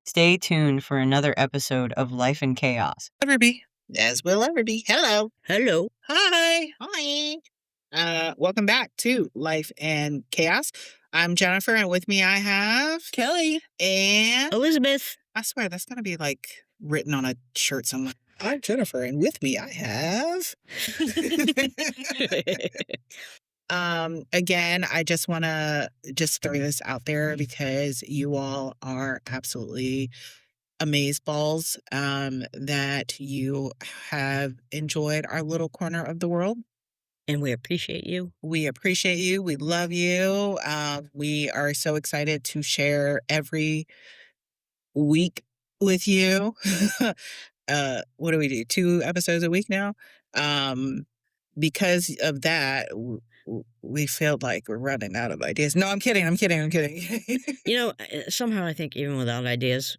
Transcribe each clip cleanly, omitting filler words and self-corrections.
Stay tuned for another episode of Life in Chaos. Everby, as will Everby. Hello. Hello. Hi. Welcome back to Life and Chaos. I'm Jennifer, and with me I have Kelly. and Elizabeth. I swear that's gonna be like written on a shirt somewhere. I'm Jennifer, and with me I have. Again, I just want to throw this out there because you all are absolutely amazeballs, that you have enjoyed our little corner of the world. And we appreciate you. We appreciate you. We love you. We are so excited to share every week with you. What do we do? 2 episodes a week now? Because of that, we feel like we're running out of ideas. No, I'm kidding. Somehow I think even without ideas,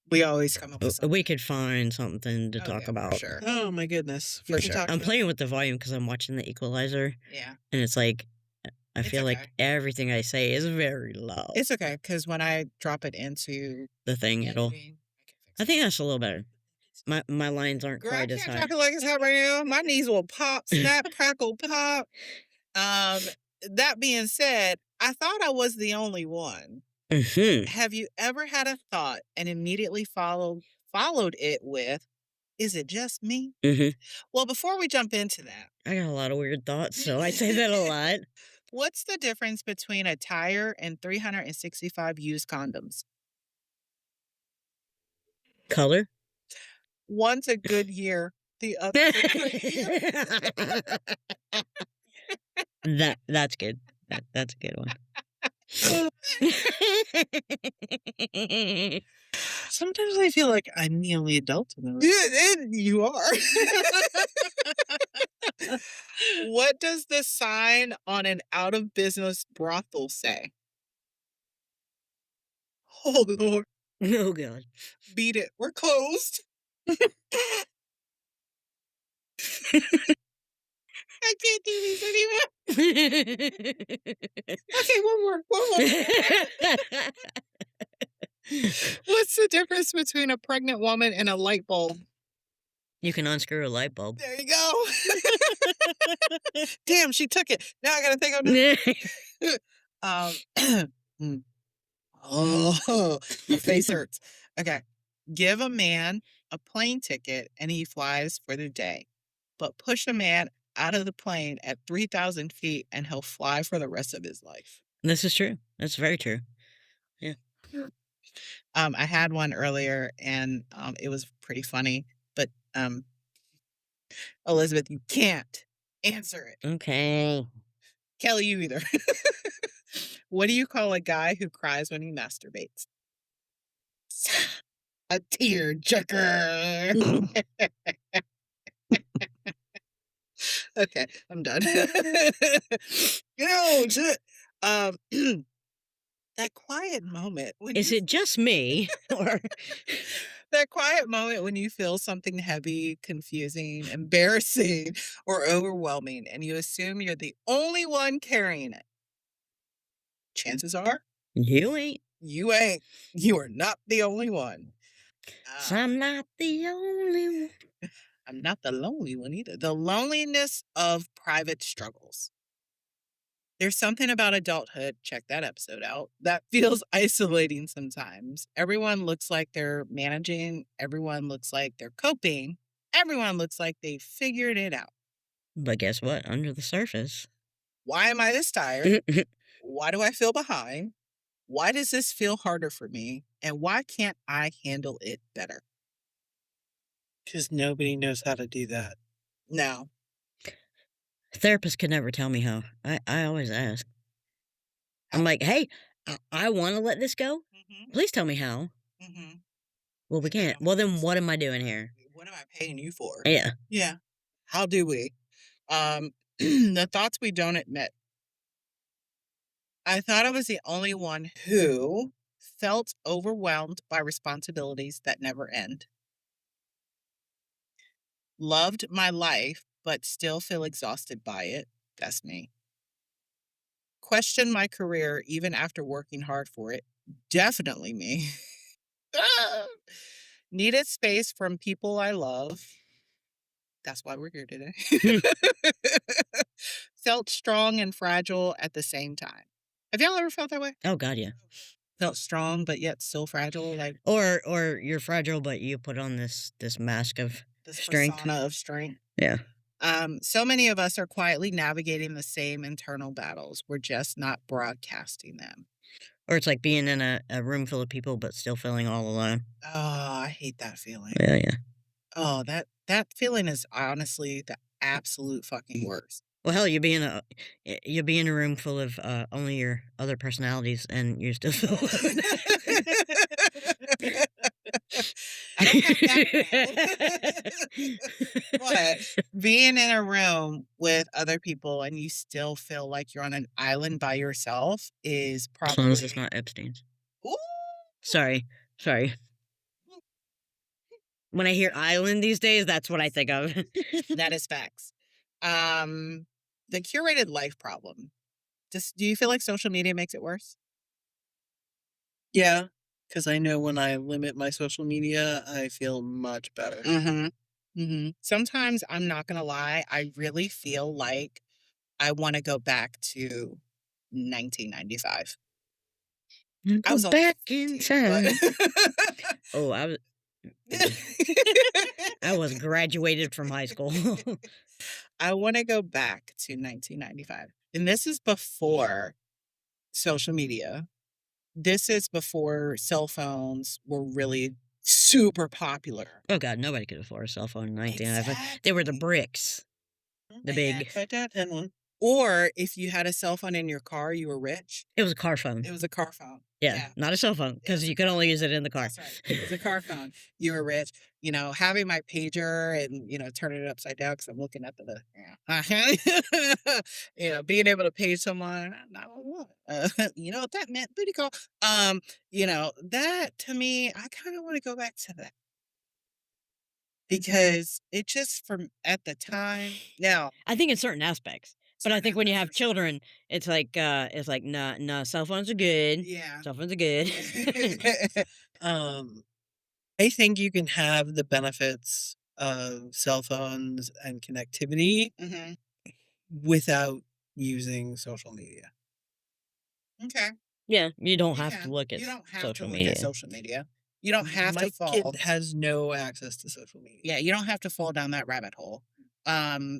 We always come up with something. we could find something to talk yeah, about. For sure. Oh my goodness. For sure. I'm playing with the volume because I'm watching The Equalizer, Yeah. and it's like, I It's feel okay. like everything I say is very loud. It's okay, because when I drop it into the thing, it'll. editing, I think that's a little better. My lines aren't Girl, I quite as can't high. drop it like it's hot right now. My knees will pop, snap, crackle, pop. That being said, I thought I was the only one. Mm-hmm. Have you ever had a thought and immediately followed it with, "Is it just me?" Mm-hmm. Well, before we jump into that, I got a lot of weird thoughts, so I say that a lot. what's the difference between a tire and 365 used condoms? Color. One's a good year, the other's a great year. That's good. That's a good one. Sometimes I feel like I'm the only adult in the room. You are. What does the sign on an out of business brothel say? Oh, Lord. Oh, God. Beat it. We're closed. I can't do these anymore. Okay, one more. What's the difference between a pregnant woman and a light bulb? You can unscrew a light bulb. There you go. Damn, she took it. Now I gotta think of Oh, my face hurts. Okay. Give a man a plane ticket and he flies for the day. But push a man out of the plane at 3,000 feet and he'll fly for the rest of his life. This is true. That's very true. I had one earlier and it was pretty funny, but Elizabeth, you can't answer it. Okay. Kelly, you either. What do you call a guy who cries when he masturbates? A tearjerker. Okay, I'm done. Shit. That quiet moment. Is it just me? Or that quiet moment when you feel something heavy, confusing, embarrassing, or overwhelming, and you assume you're the only one carrying it. Chances are, you ain't. you ain't. You are not the only one. So I'm not the only one. I'm not the lonely one either. The loneliness of private struggles. There's something about adulthood, check that episode out, that feels isolating sometimes. Everyone looks like they're managing. Everyone looks like they're coping. Everyone looks like they figured it out. But guess what? Under the surface. Why am I this tired? Why do I feel behind? Why does this feel harder for me? And why can't I handle it better? Because nobody knows how to do that. No. Therapists could never tell me how. I always ask. I'm like, hey, I want to let this go. Mm-hmm. Please tell me how. Mm-hmm. Well, we can't. Well, then what am I doing here? What am I paying you for? Yeah. Yeah. How do we? The thoughts we don't admit. I thought I was the only one who felt overwhelmed by responsibilities that never end. Loved my life, but still feel exhausted by it. That's me. Questioned my career even after working hard for it. Definitely me. Needed space from people I love. That's why we're here today. Felt strong and fragile at the same time. Have y'all ever felt that way? Oh God, yeah. Felt strong, but yet still fragile, like Or you're fragile, but you put on this mask of this strength. persona of strength. Yeah. So many of us are quietly navigating the same internal battles. We're just not broadcasting them. Or it's like being in a room full of people, but still feeling all alone. Oh, I hate that feeling. Yeah, yeah. Oh, that feeling is honestly the absolute fucking worst. Well, hell, you be in a room full of only your other personalities, and you still feel alone. I don't have that bad. But being in a room with other people and you still feel like you're on an island by yourself is As long as probably. it's not Epstein's. Ooh. Sorry. When I hear island these days, that's what I think of. That is facts. The curated life problem. Do you feel like social media makes it worse? Yeah, because I know when I limit my social media, I feel much better. Sometimes I'm not gonna lie, I really feel like I want to go back to 1995. I was only back 15, in time. but- Oh, I was graduated from high school. I want to go back to 1995. And this is before social media. This is before cell phones were really super popular. Oh God, nobody could afford a cell phone in 1995. They were the bricks. The big. My dad had one. Or if you had a cell phone in your car, you were rich. It was a car phone. It was a car phone. Yeah, not a cell phone, because you could only use it in the car. That's right. It was a car phone. You were rich. You know, having my pager and, turning it upside down because I'm looking at being able to page someone, 911. You know what that meant? Booty call. That to me, I kind of want to go back to that. Because it just from at the time. Now, I think in certain aspects. But I think when you have children, it's like no, cell phones are good. Yeah. Cell phones are good. I think you can have the benefits of cell phones and connectivity without using social media. Okay. Yeah, you don't have to look at You don't have social to look media. at social media. You don't have My to fall. kid has no access to social media. Yeah, you don't have to fall down that rabbit hole.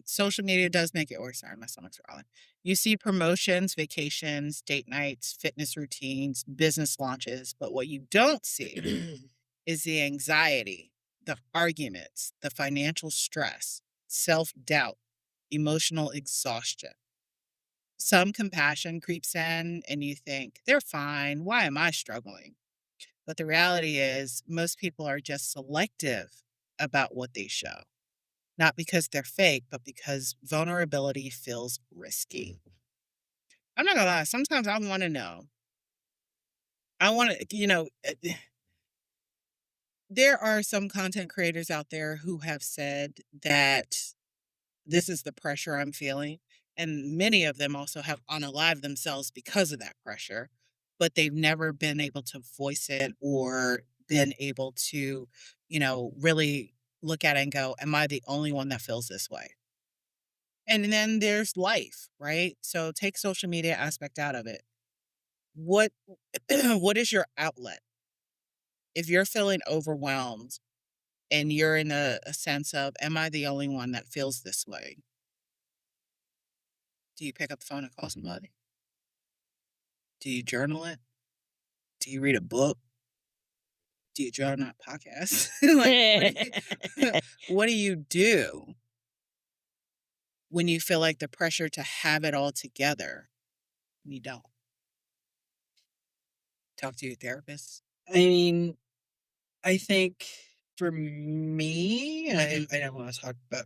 Social media does make it worse. Sorry, my stomach's growling. You see promotions, vacations, date nights, fitness routines, business launches, but what you don't see is the anxiety, the arguments, the financial stress, self-doubt, emotional exhaustion. Some compassion creeps in and you think, they're fine. Why am I struggling? But the reality is, most people are just selective about what they show. Not because they're fake, but because vulnerability feels risky. I'm not gonna lie, sometimes I want to know. I want to, there are some content creators out there who have said that this is the pressure I'm feeling. And many of them also have unalived themselves because of that pressure, but they've never been able to voice it or been able to, really look at it and go, am I the only one that feels this way? And then there's life, right? So take social media aspect out of it. What what is your outlet? If you're feeling overwhelmed and you're in a sense of, am I the only one that feels this way? Do you pick up the phone and call somebody? Do you journal it? Do you read a book? Do you journal a podcast? What do you do when you feel like the pressure to have it all together and you don't? Talk to your therapist. I mean, I think for me, I don't want to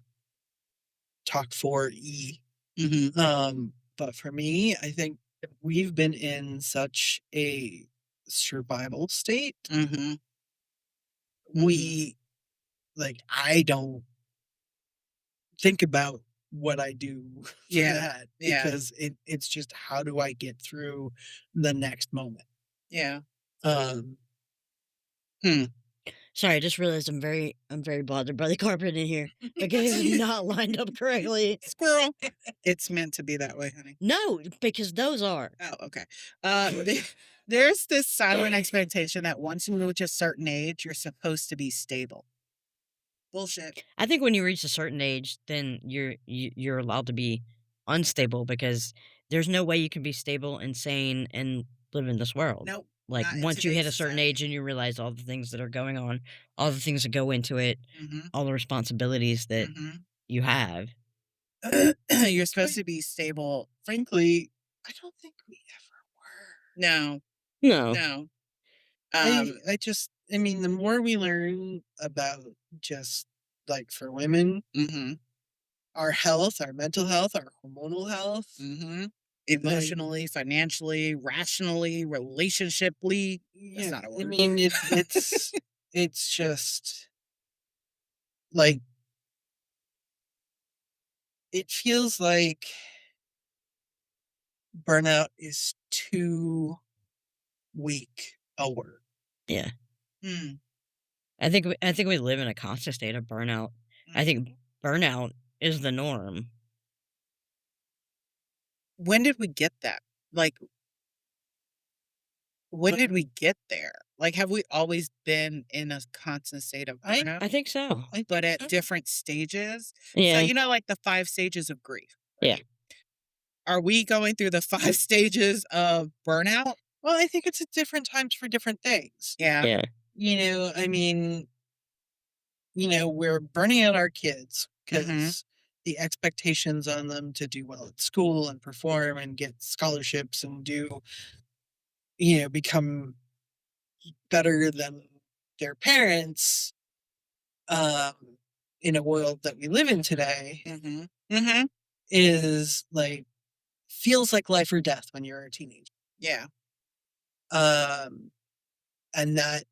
talk for E. But for me, I think we've been in such a survival state. I don't think about what I do for that because it's just how do I get through the next moment. Yeah. Hmm. Sorry, I just realized I'm very bothered by the carpet in here. Okay, it's not lined up correctly. Squirrel. It's meant to be that way, honey. No, because those are. Oh, okay. There's this silent expectation that once you reach a certain age, you're supposed to be stable. Bullshit. I think when you reach a certain age, then you're allowed to be unstable because there's no way you can be stable and sane and live in this world. Nope. Like not in once you hit a today's certain society. age and you realize all the things that are going on, all the things that go into it, Mhm. all the responsibilities that Mhm. you have. You're supposed to be stable. Frankly, I don't think we ever were. No, No. no. I mean, the more we learn about just like for women, Mm-hmm. our health, our mental health, our hormonal health, Mm-hmm. Emotionally, financially, rationally, relationshiply. That's yeah, not a I word. mean, it's just like it feels like burnout is too weak a word. Yeah. Hmm. I think we live in a constant state of burnout. I think burnout is the norm. When did we get that? Like, when did we get there? Like, have we always been in a constant state of burnout? I think so. But at different stages? Yeah. So, like the 5 stages of grief. Yeah. Right? Are we going through the 5 stages of burnout? Well, I think it's at different times for different things. Yeah. Yeah. I mean, we're burning out our kids because Mhm. the expectations on them to do well at school and perform and get scholarships and become better than their parents in a world that we live in today Mhm. Mhm. is like feels like life or death when you're a teenager. Yeah. And that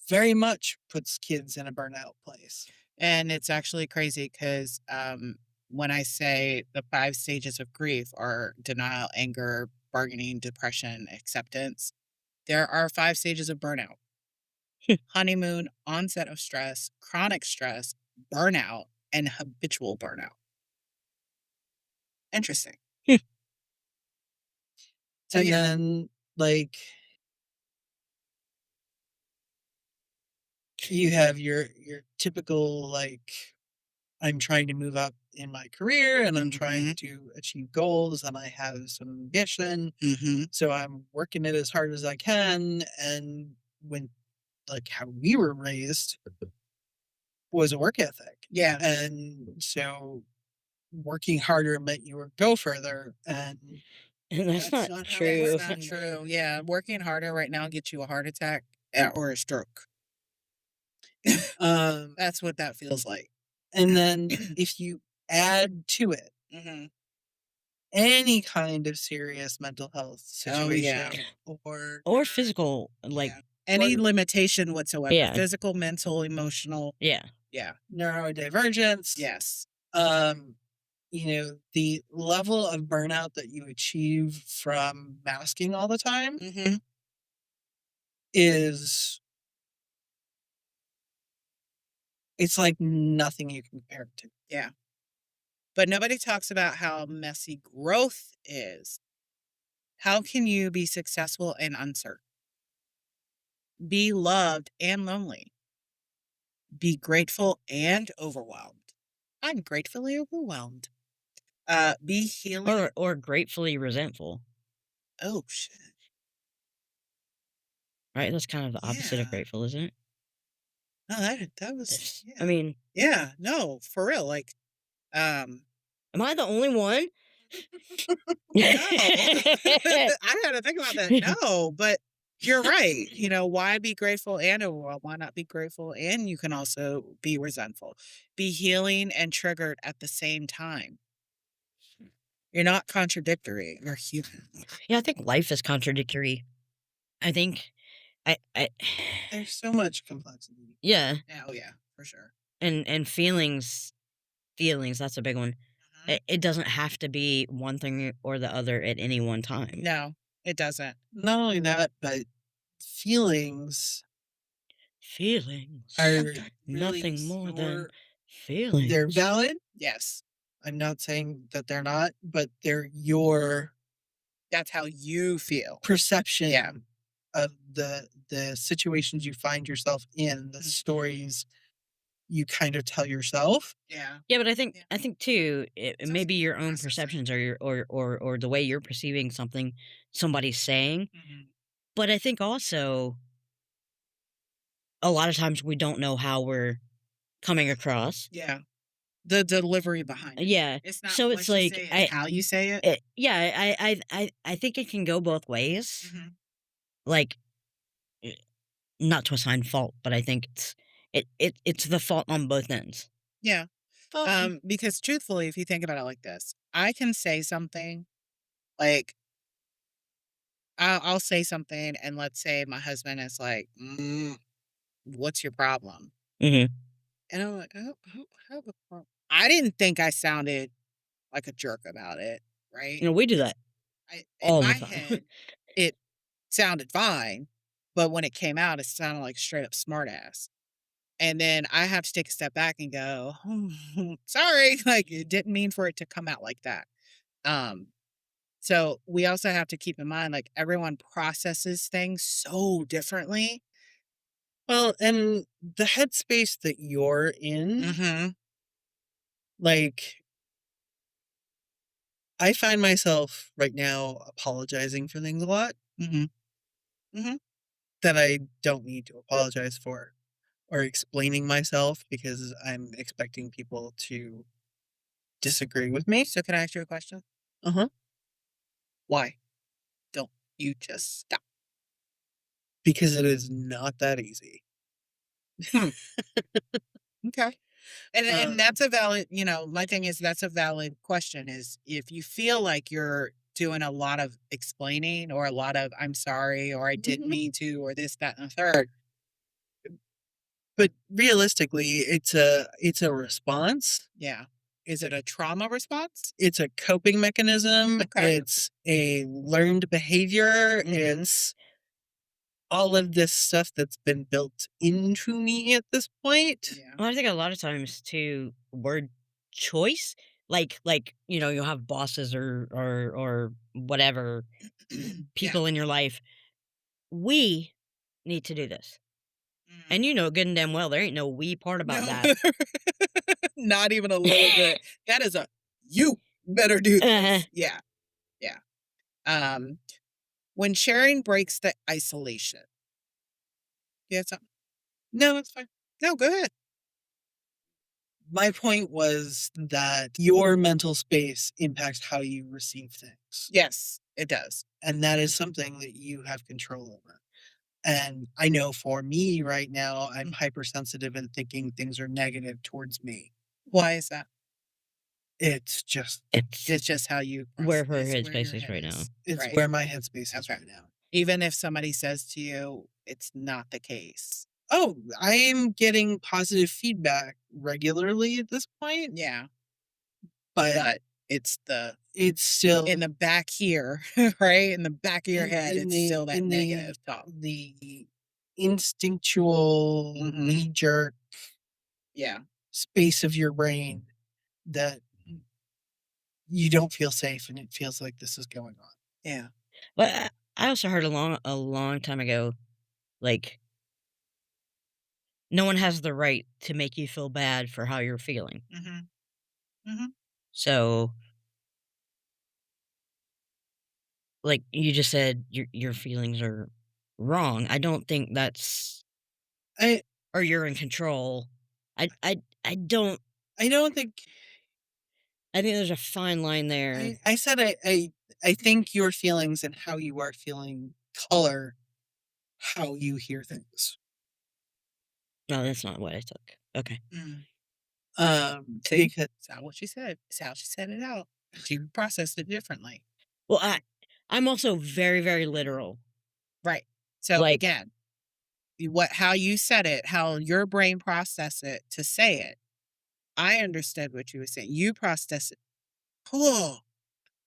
very much puts kids in a burnout place. And it's actually crazy because when I say the 5 stages of grief are denial, anger, bargaining, depression, acceptance, there are 5 stages of burnout. Honeymoon, onset of stress, chronic stress, burnout, and habitual burnout. Interesting. So, And yeah. then like you have your typical like I'm trying to move up in my career and I'm trying to achieve goals and I have some ambition. Mm-hmm. So I'm working it as hard as I can. And when like how we were raised was a work ethic. Yeah. And so working harder meant you would go further. And that's not how it true. works That's not anymore. true. Yeah. Working harder right now gets you a heart attack or a stroke. That's what that feels like. And then if you add to it Mm-hmm. any kind of serious mental health Oh, yeah. situation Or physical, like Yeah. Any Or- limitation whatsoever. Yeah. Physical, mental, emotional. yeah. Yeah. neurodivergence. Yes. The level of burnout that you achieve from masking all the time Mm-hmm. is it's like nothing you can compare it to. Yeah. But nobody talks about how messy growth is. How can you be successful and uncertain? Be loved and lonely. Be grateful and overwhelmed. I'm gratefully overwhelmed. Be healing. Or gratefully resentful. Oh shit. Right? That's kind of the opposite of Yeah. grateful, isn't it? No, that was. Yeah. I mean, Yeah. No, for real. Like, am I the only one? no. I had to think about that. No, but you're right. Why be grateful and overwhelmed? Why not be grateful and you can also be resentful? Be healing and triggered at the same time. You're not contradictory. You're human. Yeah, I think life is contradictory. I think I There's so much complexity. yeah, Oh yeah, for sure. and feelings, that's a big one. It doesn't have to be one thing or the other at any one time. No, it doesn't. Not only that, but feelings feelings, are really nothing more than your feelings. they're valid. Yes. I'm not saying that they're not, but they're your That's how you feel. perception Yeah. of the situations you find yourself in, the Mhm. stories you kind of tell yourself. Yeah. Yeah, but I think Yeah. too, It's maybe also your own processing. perceptions or your or the way you're perceiving something somebody's saying. Mhm. But I think also a lot of times we don't know how we're coming across. Yeah. The delivery behind it. Yeah, It's not so what it's you like say, it's how you say it. yeah, I think it can go both ways. Mhm. Like, eh, not to assign fault, but I think it's the fault on both ends. Yeah. Well, Because truthfully, if you think about it like this, I can say something like I'll say something, and let's say my husband is like, "What's your problem?" Mhm. And I'm like, I have a problem." I didn't think I sounded like a jerk about it, right? We do that In all the my time. head, it sounded fine, but when it came out, it sounded like straight up smartass. And then I have to take a step back and go, sorry, like it didn't mean for it to come out like that. Um, so we also have to keep in mind, like everyone processes things so differently. well, and the headspace that you're in, Mm-hmm. like I find myself right now apologizing for things a lot Mm-hmm. Mm-hmm. that I don't need to apologize for, or explaining myself because I'm expecting people to disagree with me. So can I ask you a question? Uh-huh. Why don't you just stop? Because it is not that easy. Okay. And Uh, and that's a valid, my thing is that's a valid question is if you feel like you're doing a lot of explaining or a lot of I'm sorry or I didn't Mhm. mean to or this, that, and the third. But realistically, it's a response. Yeah. Is it a trauma response? It's a coping mechanism. Okay. It's a learned behavior. Mhm. It's all of this stuff that's been built into me at this point. Yeah. Well, I think a lot of times too, word choice, you'll have bosses or whatever Yeah. people in your life. We need to do this, Mm. and good and damn well there ain't no we part about No. that. Not even a little bit. That is a you better do Uh-huh. this. Yeah. Yeah. Um, when sharing breaks the isolation. You had something? No, it's fine. No, go ahead. My point was that your mental space impacts how you receive things. Yes, it does. And that is something that you have control over. And I know for me right now, I'm hypersensitive and thinking things are negative towards me. Why is that? It's just, It's just how you Where her process, where headspace your is head right now. is. it's Right. where my headspace is Okay. right now. Even if somebody says to you, it's not the case. Oh, I am getting positive feedback regularly at this point, Yeah. but But it's it's still in the back here, right? In the back of your in- head, in it's the- still that in the- negative talk. the instinctual Mhm. knee jerk Yeah. space of your brain that you don't feel safe and it feels like this is going on. Yeah. But I also heard a long time ago, like no one has the right to make you feel bad for how you're feeling. Mm-hmm. Mm-hmm. So, like you just said, your feelings are wrong. I don't think that's I or you're in control. I don't. I don't think I think there's a fine line there. I said I think your feelings and how you are feeling color how you hear things. No, that's not what I took. Okay. See? Because It's not what she said. It's how she said it out. She processed it differently. Well, I'm also very very literal. Right. So Like- again, how you said it, how your brain processed it to say it. I understood what you were saying. You processed it. Oh,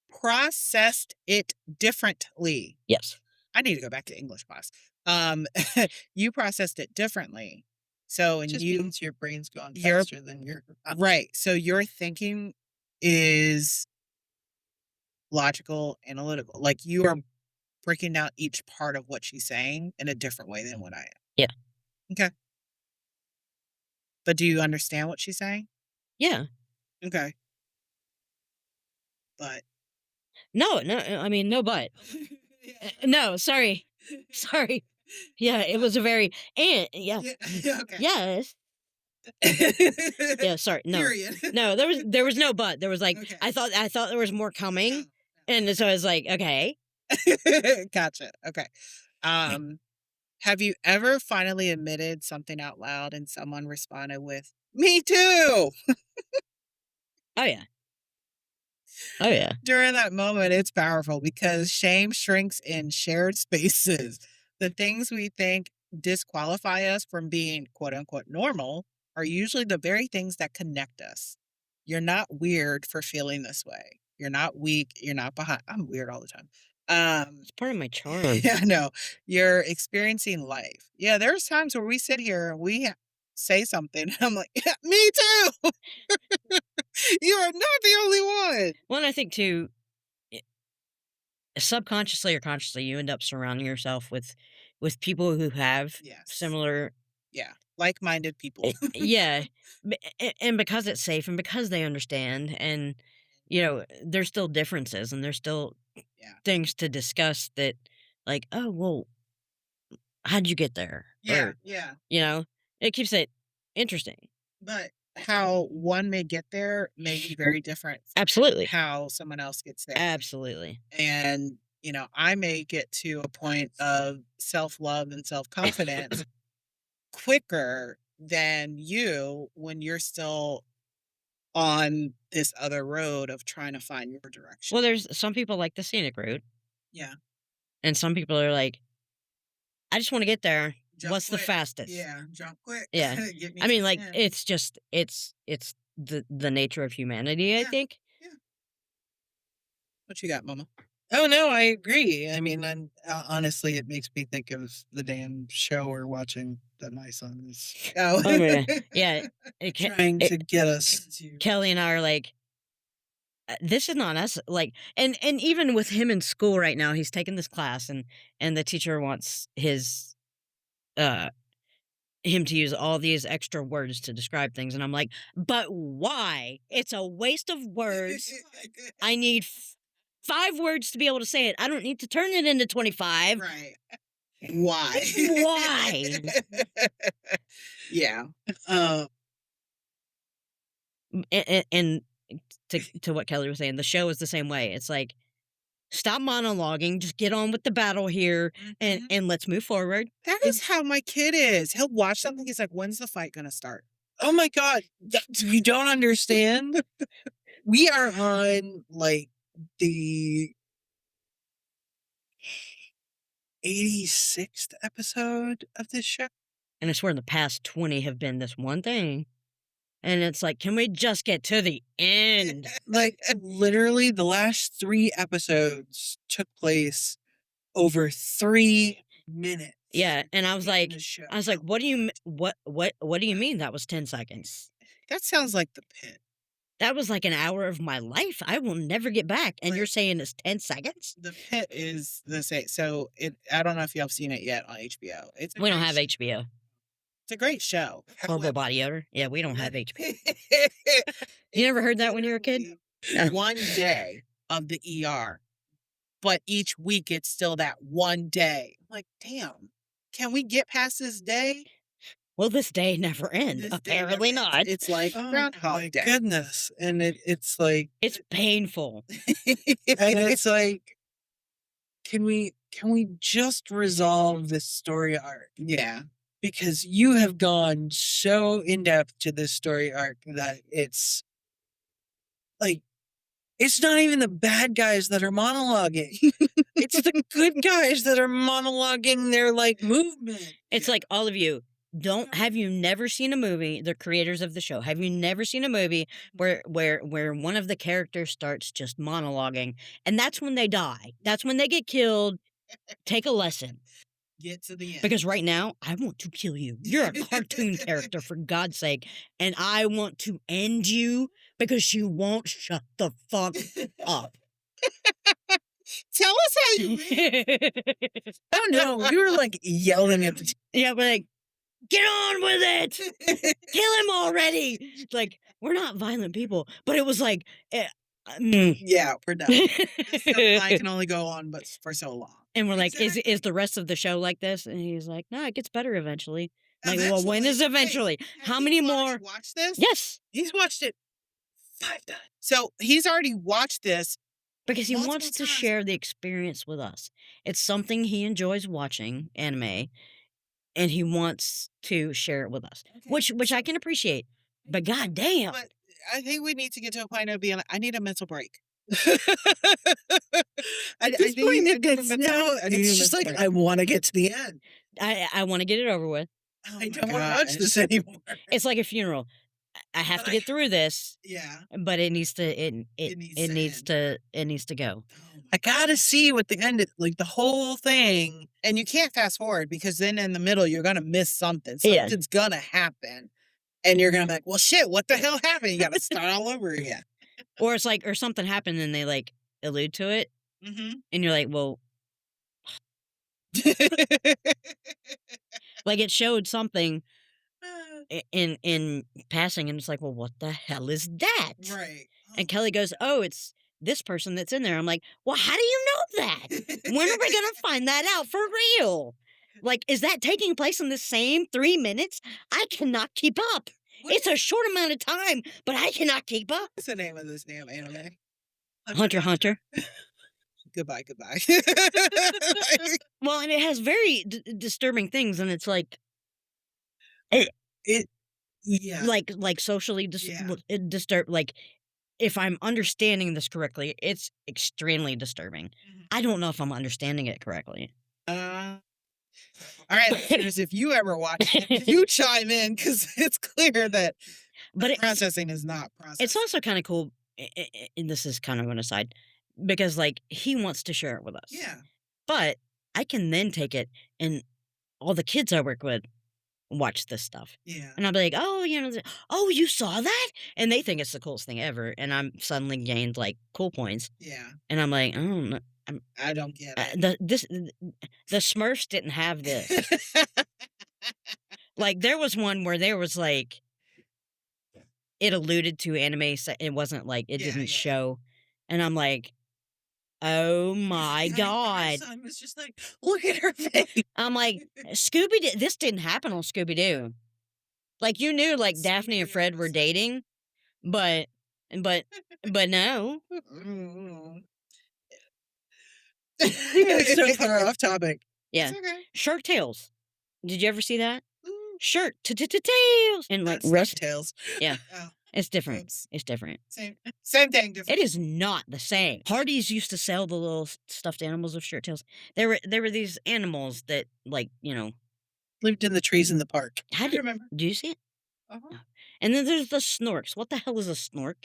processed it differently. Yes. I need to go back to English class. um, you processed it differently. So, It and just you, means your brain's going you're faster than your right. So your thinking is logical, analytical. Like you are breaking down each part of what she's saying in a different way than what I am. Yeah. Okay. But do you understand what she's saying? Yeah. Okay. But No, I mean, no, but. No, sorry. Sorry. Yeah, it was a very, and, yeah. Okay. Yes. Yeah, sorry. No. Period. No, there was no but. There was like, Okay. I thought there was more coming. And so I was like, okay. Gotcha. Okay. Have you ever finally admitted something out loud and someone responded with, "Me too"? Oh, yeah. Oh, yeah. During that moment, it's powerful because shame shrinks in shared spaces. The things we think disqualify us from being quote unquote normal are usually the very things that connect us. You're not weird for feeling this way. You're not weak. You're not behind. I'm weird all the time. It's part of my charm. Yeah, no, you're experiencing life. Yeah, there's times where we sit here and we say something. And I'm like, yeah, me too. You are not the only one. Well, and I think too, subconsciously or consciously, you end up surrounding yourself with people who have Yes. similar, Yeah, like-minded people. yeah, and because it's safe and because they understand, and there's still differences and there's still Yeah. things to discuss that, like, oh well, how'd you get there? Or Yeah. it keeps it interesting. But how one may get there may be very different from Absolutely, how someone else gets there. absolutely. And, I may get to a point of self-love and self-confidence quicker than you when you're still on this other road of trying to find your direction. Well, there's some people like the scenic route, Yeah. and some people are like, I just want to get there. Jump What's the quick. fastest? Yeah, jump quick. Yeah. Get me I to mean, the like, end. it's just it's the nature of humanity, I Yeah. think. What you got, Mama? Oh no, I agree. I mean, and honestly, it makes me think of the damn show we're watching that my son is Oh, Oh man, yeah. trying to get us to. Kelly and I are like, this is not us. Like, and even with him in school right now, he's taking this class, and the teacher wants uh him to use all these extra words to describe things, and I'm like, but why? It's a waste of words. I need 5 words to be able to say it. I don't need to turn it into 25. Right. Why? Why? Yeah. And to what Kelly was saying, the show is the same way. It's like, stop monologuing, just get on with the battle here, Mhm. and let's move forward. That is how my kid is. He'll watch something. He's like, "When's the fight gonna start?" Oh my god, you don't understand. We are on like the 86th episode of this show. And I swear the past 20 have been this one thing. And it's like, can we just get to the end? Like literally, the last 3 episodes took place over 3 minutes. Yeah, and I was in like, the show. what do you what do you mean that was 10 seconds? That sounds like the pit. That was like an hour of my life I will never get back. And you're Like- saying it's 10 seconds? The pit is the same. So I don't know if y'all have seen it yet on HBO. We don't have HBO. It's a great show. Horrible body odor. Yeah, we don't have HBO. You never heard that when you were a kid? One day of the ER, but each week it's still that one day. I'm like, damn, can we get past this day? Well, this day never ends. This day Apparently never not. ends. It's like Oh my Groundhog Day. goodness, and it's like, It's painful. and it's like, can we just resolve this story arc? Yeah. Because you have gone so in depth to this story arc that it's like, it's not even the bad guys that are monologuing. It's the good guys that are monologuing their like movement. It's like, all of you, have you never seen a movie, the creators of the show, have you never seen a movie where one of the characters starts just monologuing, and that's when they die? That's when they get killed. Take a lesson. Get to the end. Because right now, I want to kill you. You're a cartoon character, for God's sake. And I want to end you because you won't shut the fuck up. Tell us how you I don't know. We were like yelling at the Yeah, but like, get on with it. Kill him already. Like, we're not violent people, but it was like, Yeah, we're done. This I can only go on but for so long. and we're like, Exactly. is the rest of the show like this? And he's like, no, it gets better eventually. Like, well, when is eventually? How many more? Watch this? Yes, He's watched it 5 times. So he's already watched this. because he Multiple wants to times. share the experience with us. It's something he enjoys watching, anime, and he wants to share it with us, Okay. which I can appreciate. But goddamn, But I think we need to get to a point of being like, I need a mental break. At this point, it's just like, I want to get to the end. I want to get it over with. Oh I my don't want to watch gosh. this anymore. It's like a funeral. I have But to I- get through this, Yeah. but it needs to It needs to go. I gotta see what the end is, like the whole thing. And you can't fast forward because then in the middle you're gonna miss something. Yeah. Something's gonna happen. And you're gonna be like, well shit, what the hell happened? You gotta start all over again. Or it's like, or something happened and they like allude to it, Mm-hmm. and you're like, well, like it showed something in passing, and it's like, well, what the hell is that? Right. And Kelly goes, oh, it's this person that's in there. I'm like, well, how do you know that? When are we gonna find that out for real? Like, is that taking place in the same 3 minutes? I cannot keep up. It's a short amount of time, but I cannot keep up. What's the name of this damn anime? Hunter x Hunter. Goodbye, goodbye. Well, and it has very disturbing things, and it's like, Yeah. like socially Yeah. disturbed. Like, if I'm understanding this correctly, it's extremely disturbing. Mhm. I don't know if I'm understanding it correctly. All right, listeners, if you ever watch it, you chime in because it's clear that But processing is not processing. it's also kind of cool, and this is kind of an aside, because like he wants to share it with us. Yeah. But I can then take it, and all the kids I work with watch this stuff. Yeah. And I'll be like, oh, oh, you saw that? And they think it's the coolest thing ever. And I'm suddenly gained like cool points. Yeah. And I'm like, oh, I don't get it. the Smurfs didn't have this. Like, there was one where there was like, it alluded to anime. It wasn't like, it Yeah, didn't yeah. show. And I'm like, oh my My God. son was just like, look at her face. I'm like, Scooby-Doo, this didn't happen on Scooby-Doo. Like, you knew like Daphne and Scooby-Doo Fred were episode. dating, but no. Mm. It's so far off topic. Yeah. It's okay. Shark Tales. Did you ever see that? Mm, Shirt Tails. And like, That's Tails. Yeah. Oh, it's different. oops. It's different. Same thing. Different. It is not the same. Hardee's used to sell the little stuffed animals of Shirt Tails. There were these animals that, like, Lived in the trees in the park. how I did remember. do you see it? Uh-huh. And then there's the Snorks. What the hell is a Snork?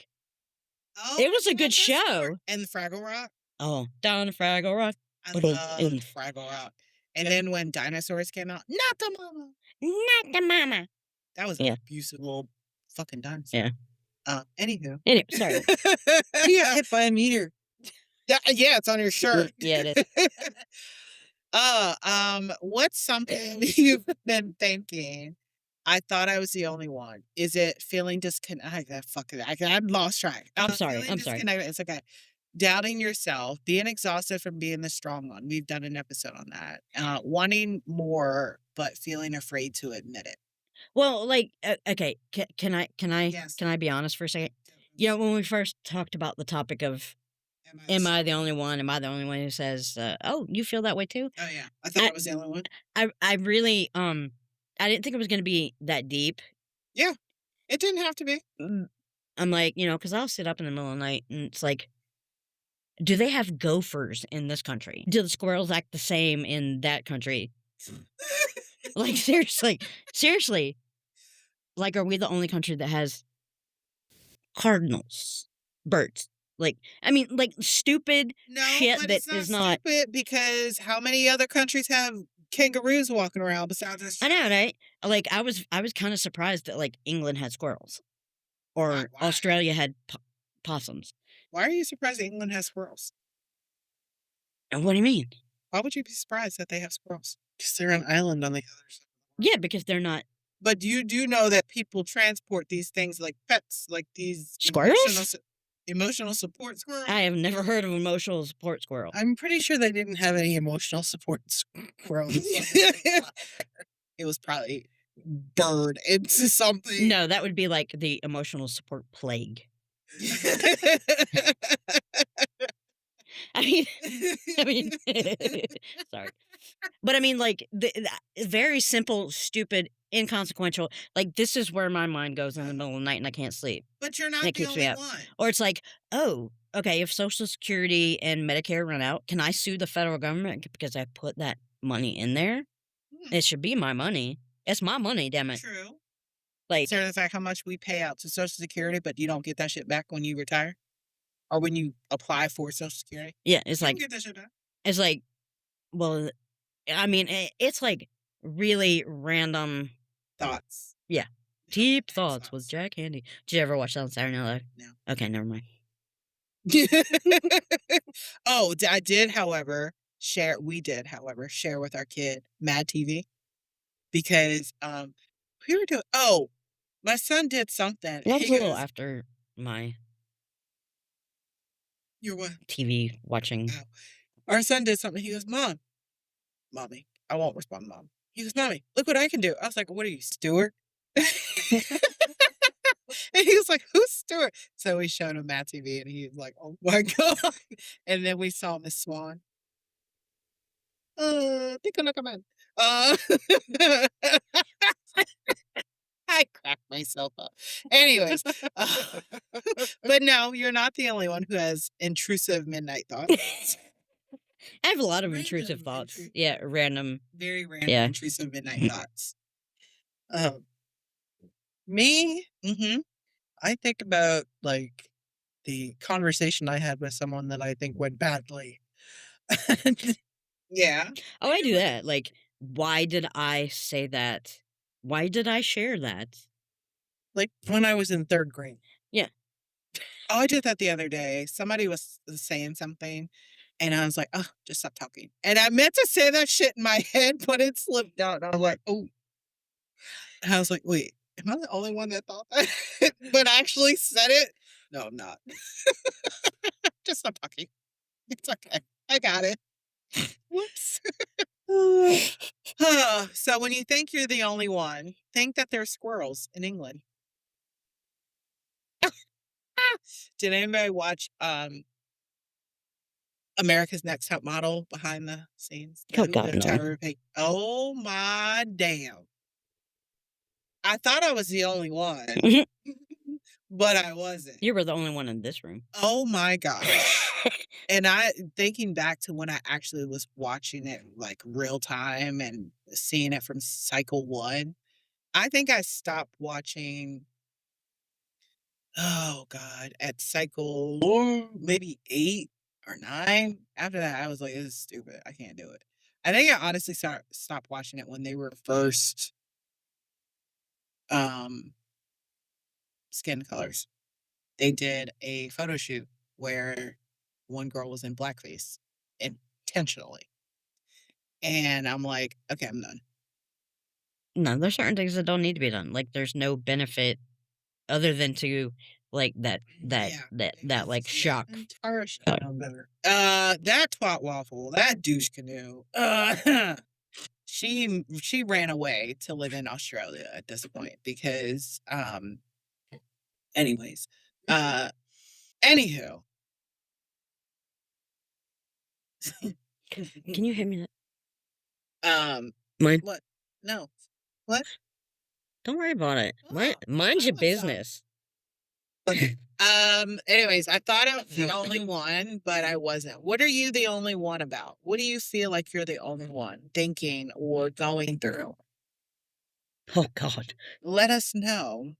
Oh, It was a good that's smart. show. And the Fraggle Rock. Oh, down Fraggle Rock. I But it- love it- Fraggle Rock. And then when dinosaurs came out, not the mama. Not the mama. That was Yeah. an abusive little fucking dinosaur. Yeah. Anywho. Anyway, sorry. He got hit by a meteor. Yeah, it's on your shirt. Yeah, it is. What's something you've been thinking? I thought I was the only one. Is it feeling disconnected? Fuck it. I'm lost track. I'm sorry, feeling I'm sorry. disconnected. It's okay. Doubting yourself, being exhausted from being the strong one. We've done an episode on that. Wanting more, but feeling afraid to admit it. Well, like, okay, can I Yes. can I be honest for a second? You know, when we first talked about the topic of, am I the only one? Am I the only one who says, oh, you feel that way too? Oh yeah, I thought I was the only one. I really, I didn't think it was going to be that deep. It didn't have to be. I'm like, because I'll sit up in the middle of the night and it's like, do they have gophers in this country? Do the squirrels act the same in that country? Like, seriously. Like, are we the only country that has cardinals, birds? Like, I mean, like, stupid No, shit but that it's not is not. stupid because how many other countries have kangaroos walking around beside us. I know, right? Like, I was kind of surprised that like England had squirrels or Why? Australia had possums. Why are you surprised England has squirrels? What do you mean? Why would you be surprised that they have squirrels? Because they're an island on the other side. Yeah, because they're not But you do know that people transport these things like pets, like these squirrels. emotional support squirrels. I have never heard of emotional support squirrel. I'm pretty sure they didn't have any emotional support squirrels. It was probably bird into something. No, that would be like the emotional support plague. I mean, sorry. But I mean, like, very simple, stupid, inconsequential. Like, this is where my mind goes in the middle of the night and I can't sleep. But you're not That the keeps me only up. one. Or it's like, oh, okay, if Social Security and Medicare run out, can I sue the federal government because I put that money in there? It should be my money. It's my money, damn it. True. Like, Consider the fact how much we pay out to Social Security, but you don't get that shit back when you retire? Or when you apply for Social Security? yeah, it's You don't like, get that shit back. it's like, well, I mean, it's like really random. Thoughts. Yeah. Deep Thoughts with Jack Handy. Did you ever watch that on Saturday Night Live? No. Okay, never mind. Oh, I did, however, share with our kid Mad TV because we were doing. Oh, my son did something. That was He a little goes, after my "You're what?" TV watching. Our son did something. He goes, Mommy. I won't respond, Mom. He goes, Mommy, look what I can do. I was like, what are you, Stuart? And he was like, who's Stuart? So we showed him Mad TV and he was like, oh my God. And then we saw Miss Swan. Think of man. I cracked myself up. Anyways, but no, you're not the only one who has intrusive midnight thoughts. I have a lot of Random intrusive thoughts. intru- Yeah, random. Very random, Yeah. intrusive midnight thoughts. Me, Mm-hmm. I think about like the conversation I had with someone that I think went badly. Yeah. Oh, I do that. Like, why did I say that? Why did I share that? Like when I was in third grade. Oh, I did that the other day. Somebody was saying something, and I was like, oh, just stop talking. And I meant to say that shit in my head, but it slipped out. And I was like, oh. And I was like, wait, am I the only one that thought that? But actually said it? No, I'm not. Just stop talking. It's okay. I got it. Whoops. So when you think you're the only one, think that there's squirrels in England. Did anybody watch America's Next Top Model behind the scenes? Oh, God, no. Tyra Banks. Oh my damn. I thought I was the only one, but I wasn't. You were the only one in this room. Oh my gosh. And thinking back to when I actually was watching it like real time and seeing it from cycle 1, I think I stopped watching, oh God, at cycle maybe 8 or 9. After that, I was like, this is stupid. I can't do it. I think I honestly stopped watching it when they were first skin colors. They did a photo shoot where one girl was in blackface intentionally. And I'm like, okay, I'm done. No, there's certain things that don't need to be done. Like, there's no benefit other than to like that like shock. Tara should have known better. That twat waffle, that douche canoe. She ran away to live in Australia at this point because anyways. Anywho. Can you hear me? Mine? What? No. What? Don't worry about it. Oh, Mind your I was, business. Anyways, I thought I was the only one, but I wasn't. What are you the only one about? What do you feel like you're the only one thinking or going through? Oh God. Let us know.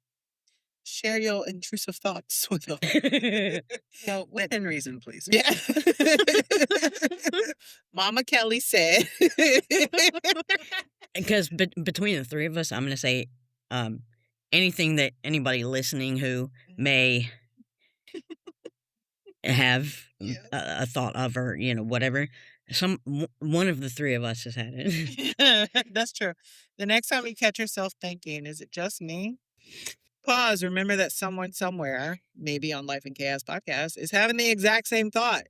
share your intrusive thoughts with us. No, within reason, please. Yeah. Mama Kelly said. Because between the three of us, I'm going to say anything that anybody listening who may have Yes. a thought of, or whatever, one of the three of us has had it. That's true. The next time you catch yourself thinking, is it just me? Pause. Remember that someone somewhere, maybe on Life in Chaos podcast, is having the exact same thought.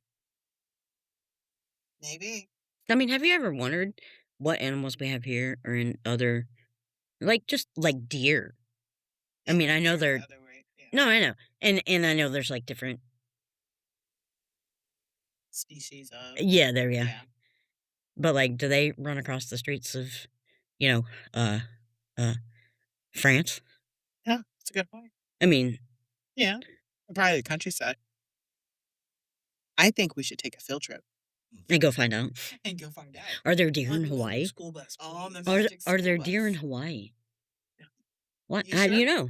Maybe. I mean, have you ever wondered what animals we have here or in other, just like deer? I mean, I know they're no, I know, and I know there's like different species of yeah, but like, do they run across the streets of, France? Yeah, that's a good point. I mean, Yeah, probably the countryside. I think we should take a field trip and go find out. and go find out. Are there deer in On the Hawaii? School bus. On the please. Are magic are there school deer in bus. Hawaii? Yeah. What? You How do you sure? know?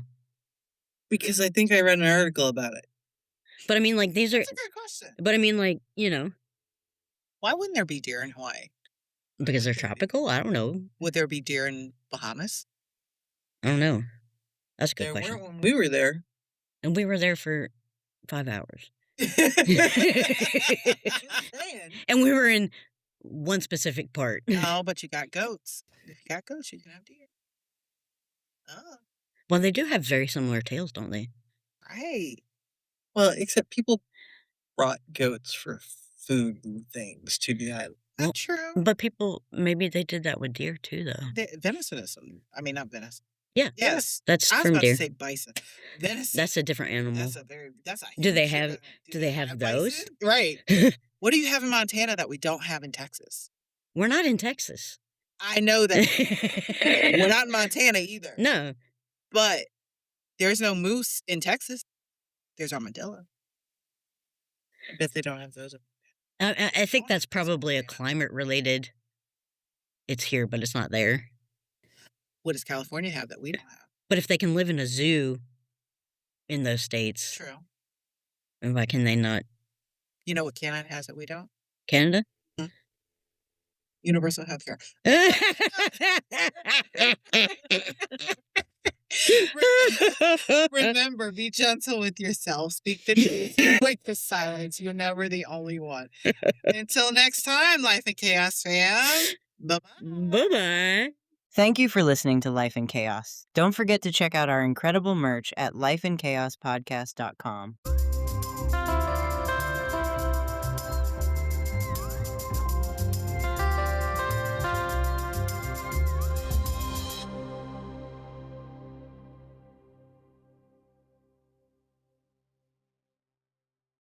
Because I think I read an article about it. But I mean, like, these are. That's a good question. But I mean, like, Why wouldn't there be deer in Hawaii? because they're tropical. I don't know. Would there be deer in Bahamas? I don't know. That's a good There question. weren't when we were there. And we were there for 5 hours, and we were in one specific part. Oh, but you got goats. If you got goats, you can have deer. Oh, Well, they do have very similar tails, don't they? right. Well, except people brought goats for food and things to the island. Well, That's true. But people, maybe they did that with deer too, though. Venison is I mean, not venison. Yeah, Yes. that's I was from about deer. to say bison. Venison. That's a different animal. That's a Do they huge have- shit. do they have those? bison? Right. What do you have in Montana that we don't have in Texas? We're not in Texas. I know that we're not in Montana either. No, But there's no moose in Texas. There's armadillo. I bet they don't have those. I think that's probably a climate related. It's here, but it's not there. What does California have that we don't have? But if they can live in a zoo in those states, True. then why can they not? You know what Canada has that we don't? Canada? Universal health care. Remember, be gentle with yourself. Speak the truth. Break the silence. You're never the only one. Until next time, Life in Chaos fam. Bye-bye. Bye-bye. Thank you for listening to Life in Chaos. Don't forget to check out our incredible merch at lifeinchaospodcast.com.